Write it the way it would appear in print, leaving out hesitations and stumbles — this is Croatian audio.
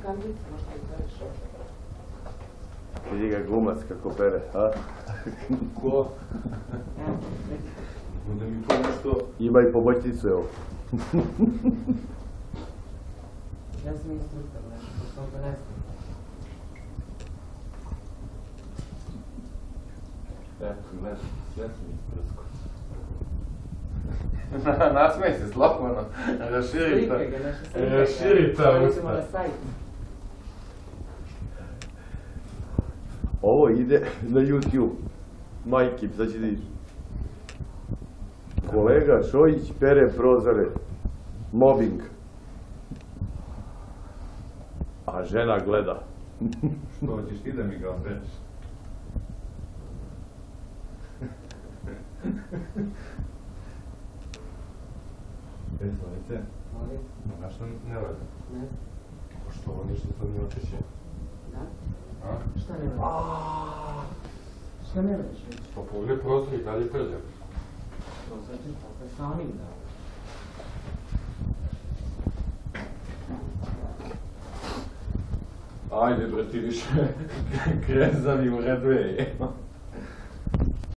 kandica, možda i pereš. Vidi ga glumac kako pere, a? Ko? Onda mi to nešto... Ima i pomoćnicu, evo. Ja sam instruktor, nešto, to ne znam. Eto, gledaj, sve sam isprsko. Nasmej se, slobodno. Raširi ta... Slike ga, naše slike. Raširi ta Stavit usta. ćemo na sajt. Ovo ide na YouTube. Majki, sad će da vidiš. Kolega Šojić pere prozore. Mobbing. A žena gleda. Što, hoćeš ti da mi ga opereš? Slanice, Molim? znaš što ne valja? Ne? Što ovo ništa to nije očeće? Da? A? Šta ne radiš? Šta ne radiš? Pa pogledaj prostor i dalje prljam. To znači, pa se samim da. Ajde bre, ti više krezani u redu je.